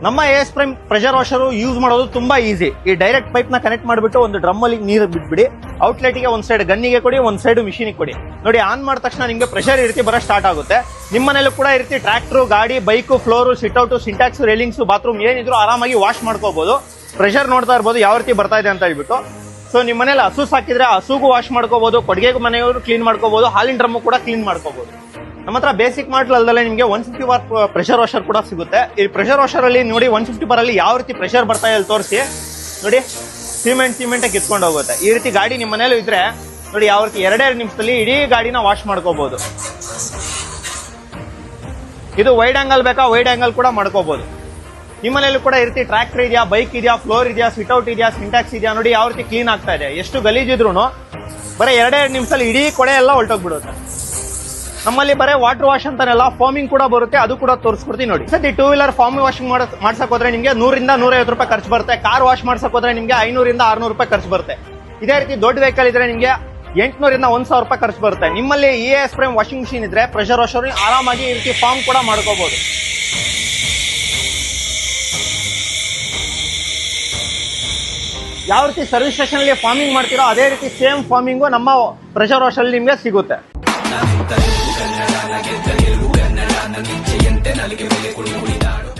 ನಮ್ಮ AS Prime pressure washer use ಮಾಡೋದು ತುಂಬಾ ಈಸಿ. ಈ ಡೈರೆಕ್ಟ್ ಪೈಪ್ ನ ಕನೆಕ್ಟ್ ಮಾಡಿಬಿಟ್ಟು ಒಂದು ಡ್ರಮ್ ಅಲ್ಲಿ ನೀರು ಬಿಟ್ಬಿಡಿ. ಔಟ್ಲೆಟ್ ಗೆ ಒಂದ್ ಸೈಡ್ ಗನ್ನಿಗೆ ಕೊಡಿ, ಒಂದ್ ಸೈಡ್ ಮಿಷಿನ್ ಕೊಡಿ. ನೋಡಿ, ಆನ್ ಮಾಡಿದ ತಕ್ಷಣ ನಿಮ್ಗೆ ಪ್ರೆಷರ್ ಈ ರೀತಿ ಬರೋ ಸ್ಟಾರ್ಟ್ ಆಗುತ್ತೆ. ನಿಮ್ಮ ಮನೇಲೂ ಕೂಡ ಈ ರೀತಿ ಟ್ರ್ಯಾಕ್ಟರ್, ಗಾಡಿ, bike, floor, sitout, Sintex, railings, bathroom ಏನಿದ್ರು ಆರಾಮಾಗಿ ವಾಶ್ ಮಾಡ್ಕೋಬಹುದು. ಪ್ರೆಷರ್ ನೋಡ್ತಾ ಇರ್ಬೋದು ಯಾವ ರೀತಿ ಬರ್ತಾ ಇದೆ ಅಂತ ಹೇಳ್ಬಿಟ್ಟು. ಸೊ ನಿಮ್ಮ ಮನೇಲಿ ಹಸು ಸಾಕಿದ್ರೆ ಹಸುಗೂ ವಾಶ್ ಮಾಡ್ಕೋಬಹುದು, ಕೊಡುಗೆ ಮನೆಯವರು ಕ್ಲೀನ್ ಮಾಡ್ಕೋಬಹುದು, ಹಾಲಿನ ಡ್ರಮ್ ಕೂಡ ಕ್ಲೀನ್ ಮಾಡ್ಕೋಬಹುದು. ನಮ್ಮ ಹತ್ರ ಬೇಸಿಕ್ ಮಾಡಲ್ ಅಲ್ಲದೆ ನಿಮಗೆ 150 ಬಾರ್ ಪ್ರೆಷರ್ ವಾಷರ್ ಕೂಡ ಸಿಗುತ್ತೆ. ಈ ಪ್ರೆಷರ್ ವಾಷರ್ ಅಲ್ಲಿ ನೋಡಿ 150 ಬಾರ್ ಅಲ್ಲಿ ಯಾವ ರೀತಿ ಪ್ರೆಷರ್ ಬರ್ತಾ ಇದೆ ತೋರಿಸಿ. ನೋಡಿ, ಸಿಮೆಂಟ್ ಕಿತ್ಕೊಂಡು ಹೋಗುತ್ತೆ. ಈ ರೀತಿ ಗಾಡಿ ನಿಮ್ಮ ಮನೇಲಿ ಇದ್ರೆ ನೋಡಿ ಯಾವ ರೀತಿ 2 ನಿಮಿಷದಲ್ಲಿ ಇಡೀ ಗಾಡಿನ ವಾಶ್ ಮಾಡ್ಕೋಬಹುದು. ಇದು ವೈಡ್ ಆಂಗಲ್ ಬೇಕಾ, ವೈಡ್ ಆಂಗಲ್ ಕೂಡ ಮಾಡ್ಕೋಬಹುದು. ನಿಮ್ಮ ಮನೇಲಿ ಕೂಡ ಈ ರೀತಿ ಟ್ರ್ಯಾಕ್ಟರ್ ಇದೆಯಾ, ಬೈಕ್ ಇದೆಯಾ, ಫ್ಲೋರ್ ಇದೆಯಾ, ಸಿಟ್ಔಟ್ ಇದೆಯಾ, ಸಿಂಟ್ಯಾಕ್ಸ್ ಇದೆಯಾ, ನೋಡಿ ಯಾವ ರೀತಿ ಕ್ಲೀನ್ ಆಗ್ತಾ ಇದೆ. ಎಷ್ಟು ಗಲೀಜಿದ್ರು ಬರೀ 2 ನಿಮಿಷದಲ್ಲಿ ಇಡೀ ಕೊಡೆ ಎಲ್ಲ ಹೊರಟೋಗ್ಬಿಡುತ್ತೆ. ನಮ್ಮಲ್ಲಿ ಬರೀ ವಾಟರ್ ವಾಶ್ ಅಂತಾನೆಲ್ಲ ಫಾರ್ಮಿಂಗ್ ಕೂಡ ಬರುತ್ತೆ, ಅದು ಕೂಡ ತೋರಿಸ್ಕೊಡ್ತೀನಿ ನೋಡಿ. ಸತಿ 2 ವೀಲರ್ ಫಾರ್ಮ್ ವಾಷಿಂಗ್ ಮಾಡ್ಸಕ್ ಹೋದ್ರೆ ನಿಮಗೆ 100 ರಿಂದ 150 ರೂಪಾಯಿ ಖರ್ಚು ಬರುತ್ತೆ. ಕಾರ್ ವಾಶ್ ಮಾಡ್ಸಕ್ ಹೋದ್ರೆ ನಿಮಗೆ 500 ರಿಂದ 600 ರೂಪಾಯಿ ಖರ್ಚು ಬರುತ್ತೆ. ಇದೇ ರೀತಿ ದೊಡ್ಡ ವೆಹಿಕಲ್ ಇದ್ರೆ ನಿಮಗೆ 800 ರಿಂದ 1000 ರೂಪಾಯಿ ಖರ್ಚು ಬರುತ್ತೆ. ನಿಮ್ಮಲ್ಲಿ AS Prime ವಾಷಿಂಗ್ ಮಿಷಿನ್ ಇದ್ರೆ ಪ್ರೆಷರ್ ವಾಷರ್ ಆರಾಮಾಗಿ ಈ ರೀತಿ ಫಾರ್ಮ್ ಕೂಡ ಮಾಡ್ಕೋಬಹುದು. ಯಾವ ರೀತಿ ಸರ್ವಿಸ್ ಸ್ಟೇಷನ್ ಅಲ್ಲಿ ಫಾರ್ಮಿಂಗ್ ಮಾಡ್ತೀರೋ ಅದೇ ರೀತಿ ಸೇಮ್ ಫಾರ್ಮಿಂಗು ನಮ್ಮ ಪ್ರೆಷರ್ ವಾಷ್ ಅಲ್ಲಿ ನಿಮಗೆ ಸಿಗುತ್ತೆ. ಕನ್ನಡ ನಗೆ ಗೆದ್ದಲು ಕನ್ನಡ ನಗೆ ಜಯಂತೆ ನಲಿಗೆ ಮೇಲೆ ಕುಳಿದಾಡು